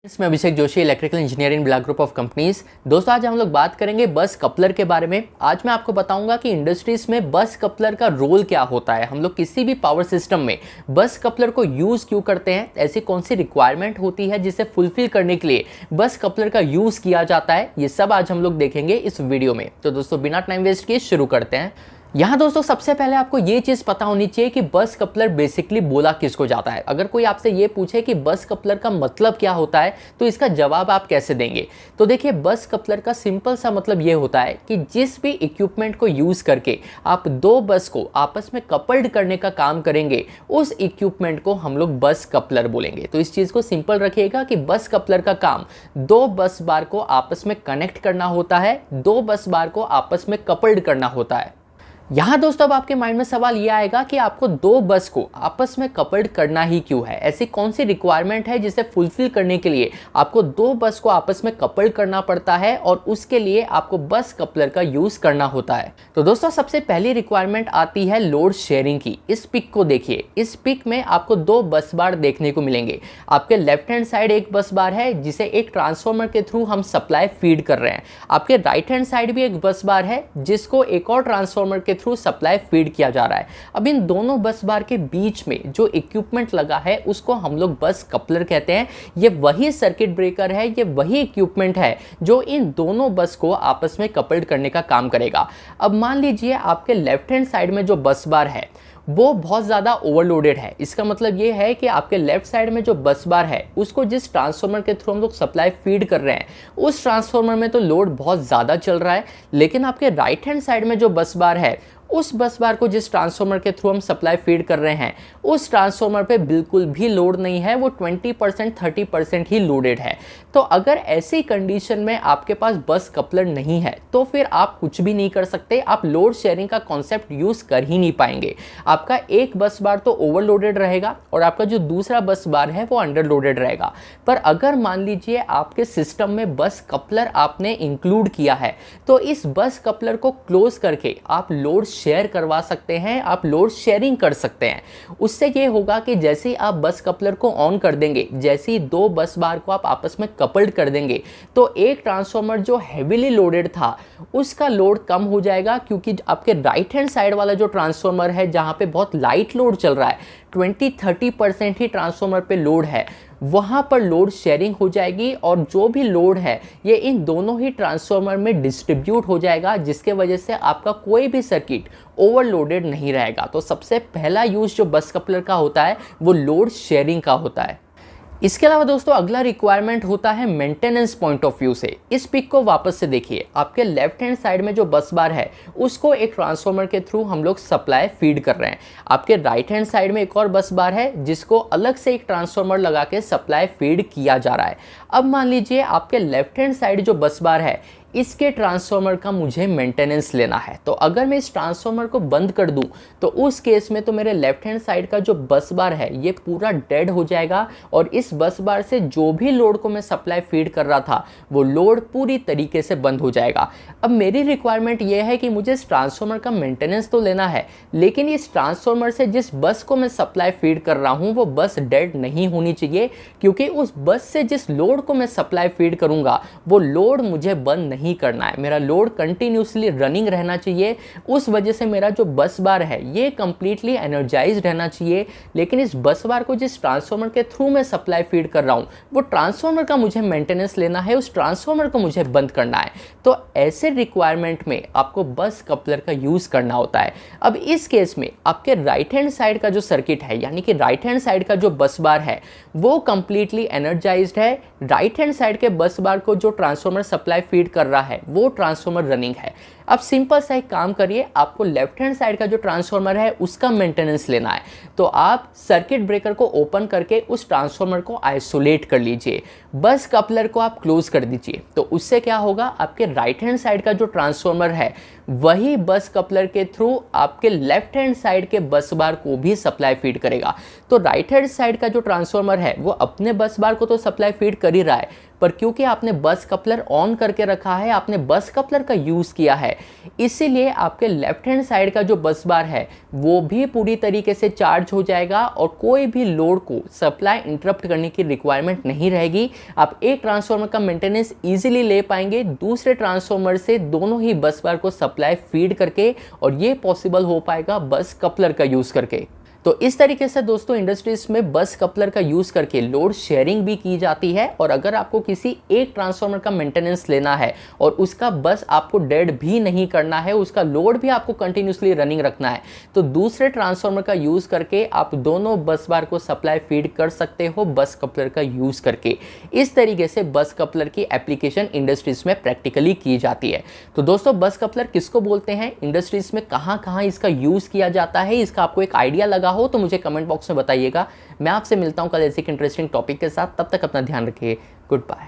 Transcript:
मैं Abhishek Joshi, electrical engineering black group of companies. दोस्तों, आज हम लोग बात करेंगे बस कपलर के बारे में। आज मैं आपको बताऊंगा कि इंडस्ट्रीज में बस कपलर का रोल क्या होता है। हम लोग किसी भी पावर सिस्टम में बस कपलर को यूज़ क्यों करते हैं, ऐसी कौन सी रिक्वायरमेंट होती है जिसे फुलफिल करने के लिए बस कपलर का यूज़ किया जाता है, ये सब आज हम लोग देखेंगे इस वीडियो में। तो दोस्तों, बिना टाइम वेस्ट किए शुरू करते हैं। यहाँ दोस्तों, सबसे पहले आपको ये चीज़ पता होनी चाहिए कि बस कपलर बेसिकली बोला किसको जाता है। अगर कोई आपसे ये पूछे कि बस कपलर का मतलब क्या होता है, तो इसका जवाब आप कैसे देंगे। तो देखिए, बस कपलर का सिंपल सा मतलब ये होता है कि जिस भी इक्विपमेंट को यूज़ करके आप दो बस को आपस में कपल्ड करने का काम करेंगे, उस इक्विपमेंट को हम लोग बस कपलर बोलेंगे। तो इस चीज़ को सिंपल रखिएगा कि बस कपलर का काम दो बस बार को आपस में कनेक्ट करना होता है, दो बस बार को आपस में कपल्ड करना होता है। यहाँ दोस्तों, अब आपके माइंड में सवाल ये आएगा कि आपको दो बस को आपस में कपल्ड करना ही क्यों है। ऐसी कौन सी रिक्वायरमेंट है जिसे फुलफिल करने के लिए आपको दो बस को आपस में कपल्ड करना पड़ता है और उसके लिए आपको बस कपलर का यूज़ करना होता है। तो दोस्तों, सबसे पहली रिक्वायरमेंट आती है लोड शेयरिंग की। इस पिक को देखिए। इस पिक में आपको दो बस बार देखने को मिलेंगे। आपके लेफ्ट हैंड साइड एक बस बार है जिसे एक ट्रांसफार्मर के थ्रू हम सप्लाई फीड कर रहे हैं। आपके राइट हैंड साइड भी एक बस बार है जिसको एक और ट्रांसफार्मर के थ्रू सप्लाई फीड किया जा रहा है। अब इन दोनों बस बार के बीच में जो इक्विपमेंट लगा है उसको हम लोग बस कपलर कहते हैं। ये वही सर्किट ब्रेकर है, ये वही इक्विपमेंट है जो इन दोनों बस को आपस में कपल्ड करने का काम करेगा। अब मान लीजिए आपके लेफ्ट हैंड साइड में जो बस बार है वो बहुत ज़्यादा ओवरलोडेड है। इसका मतलब ये है कि आपके लेफ्ट साइड में जो बस बार है उसको जिस ट्रांसफार्मर के थ्रू हम लोग सप्लाई फीड कर रहे हैं, उस ट्रांसफार्मर में तो लोड बहुत ज़्यादा चल रहा है। लेकिन आपके राइट हैंड साइड में जो बस बार है, उस बस बार को जिस ट्रांसफार्मर के थ्रू हम सप्लाई फीड कर रहे हैं, उस ट्रांसफार्मर पे बिल्कुल भी लोड नहीं है। वो 20% 30% ही लोडेड है। तो अगर ऐसी कंडीशन में आपके पास बस कपलर नहीं है तो फिर आप कुछ भी नहीं कर सकते। आप लोड शेयरिंग का कॉन्सेप्ट यूज़ कर ही नहीं पाएंगे। आपका एक बस बार तो ओवरलोडेड रहेगा और आपका जो दूसरा बस बार है वो अंडरलोडेड रहेगा। पर अगर मान लीजिए आपके सिस्टम में बस कपलर आपने इंक्लूड किया है, तो इस बस कपलर को क्लोज करके आप लोड शेयर करवा सकते हैं, आप लोड शेयरिंग कर सकते हैं। उससे ये होगा कि जैसे ही आप बस कपलर को ऑन कर देंगे, जैसे ही दो बस बार को आप आपस में कपल्ड कर देंगे, तो एक ट्रांसफार्मर जो हेवीली लोडेड था उसका लोड कम हो जाएगा, क्योंकि आपके राइट हैंड साइड वाला जो ट्रांसफार्मर है जहां पे बहुत लाइट लोड चल रहा है, 20-30% ही ट्रांसफार्मर पे लोड है, वहां पर लोड शेयरिंग हो जाएगी और जो भी लोड है ये इन दोनों ही ट्रांसफार्मर में डिस्ट्रीब्यूट हो जाएगा, जिसके वजह से आपका कोई भी सर्किट ओवरलोडेड नहीं रहेगा। तो सबसे पहला यूज जो बस कपलर का होता है वो लोड शेयरिंग का होता है। इसके अलावा दोस्तों, अगला रिक्वायरमेंट होता है मेंटेनेंस पॉइंट ऑफ व्यू से। इस पिक को वापस से देखिए। आपके लेफ्ट हैंड साइड में जो बस बार है उसको एक ट्रांसफार्मर के थ्रू हम लोग सप्लाई फीड कर रहे हैं। आपके राइट हैंड साइड में एक और बस बार है जिसको अलग से एक ट्रांसफार्मर लगा के सप्लाई फीड किया जा रहा है। अब मान लीजिए आपके लेफ्ट हैंड साइड जो बस बार है, इसके ट्रांसफार्मर का मुझे मेंटेनेंस लेना है। तो अगर मैं इस ट्रांसफार्मर को बंद कर दूं तो उस केस में तो मेरे लेफ्ट हैंड साइड का जो बस बार है ये पूरा डेड हो जाएगा और इस बस बार से जो भी लोड को मैं सप्लाई फीड कर रहा था वो लोड पूरी तरीके से बंद हो जाएगा। अब मेरी रिक्वायरमेंट ये है कि मुझे इस ट्रांसफार्मर का मेंटेनेंस तो लेना है, लेकिन इस ट्रांसफार्मर से जिस बस को मैं सप्लाई फीड कर रहा हूँ वो बस डेड नहीं होनी चाहिए, क्योंकि उस बस से जिस लोड को मैं सप्लाई फीड करूँगा वो लोड मुझे बंद नहीं करना है। मेरा लोड कंटिन्यूसली रनिंग रहना चाहिए। उस वजह से मेरा जो बस बार है ये कंप्लीटली एनर्जाइज्ड रहना चाहिए। लेकिन इस बस बार को जिस ट्रांसफार्मर के थ्रू मैं सप्लाई फीड कर रहा हूँ वो ट्रांसफार्मर का मुझे मेंटेनेंस लेना है, उस ट्रांसफार्मर को मुझे बंद करना है। तो ऐसे रिक्वायरमेंट में आपको बस कपलर का यूज करना होता है। अब इस केस में आपके राइट हैंड साइड का जो सर्किट है, यानी कि राइट हैंड साइड का जो बस बार है वो कंप्लीटली एनर्जाइज्ड है। राइट हैंड साइड के बस बार को जो ट्रांसफार्मर सप्लाई फीड कर रहा है वो ट्रांसफार्मर रनिंग है। अब सिंपल सा एक काम करिए, आपको लेफ्ट हैंड साइड का जो ट्रांसफार्मर है उसका मेंटेनेंस लेना है। तो आप सर्किट ब्रेकर को ओपन करके उस ट्रांसफार्मर को आइसोलेट कर लीजिए, बस कपलर को आप क्लोज कर दीजिए। तो उससे क्या होगा, आपके राइट हैंड साइड का जो ट्रांसफार्मर है वही बस कपलर के थ्रू आपके लेफ्ट हैंड साइड के बस बार को भी सप्लाई फीड करेगा। तो राइट हैंड साइड का जो ट्रांसफार्मर है वो अपने बस बार को तो सप्लाई फीड कर ही रहा है, पर क्योंकि आपने बस कपलर ऑन करके रखा है, आपने बस कपलर का यूज़ किया है, इसीलिए आपके लेफ्ट हैंड साइड का जो बस बार है वो भी पूरी तरीके से चार्ज हो जाएगा और कोई भी लोड को सप्लाई इंटरप्ट करने की रिक्वायरमेंट नहीं रहेगी। आप एक ट्रांसफार्मर का मेंटेनेंस इजीली ले पाएंगे दूसरे ट्रांसफार्मर से दोनों ही बस बार को सप्लाई फीड करके, और ये पॉसिबल हो पाएगा बस कपलर का यूज़ करके। तो इस तरीके से दोस्तों इंडस्ट्रीज में बस कपलर का यूज़ करके लोड शेयरिंग भी की जाती है। और अगर आपको किसी एक ट्रांसफार्मर का मेंटेनेंस लेना है और उसका बस आपको डेड भी नहीं करना है, उसका लोड भी आपको कंटिन्यूसली रनिंग रखना है, तो दूसरे ट्रांसफार्मर का यूज़ करके आप दोनों बस बार को सप्लाई फीड कर सकते हो बस कपलर का यूज़ करके। इस तरीके से बस कपलर की एप्लीकेशन इंडस्ट्रीज में प्रैक्टिकली की जाती है। तो दोस्तों बस कपलर किसको बोलते हैं, इंडस्ट्रीज में कहाँ कहाँ इसका यूज़ किया जाता है, इसका आपको एक आइडिया लगा हो तो मुझे कमेंट बॉक्स में बताइएगा। मैं आपसे मिलता हूं कल ऐसे एक इंटरेस्टिंग टॉपिक के साथ, तब तक अपना ध्यान रखिए। Good bye.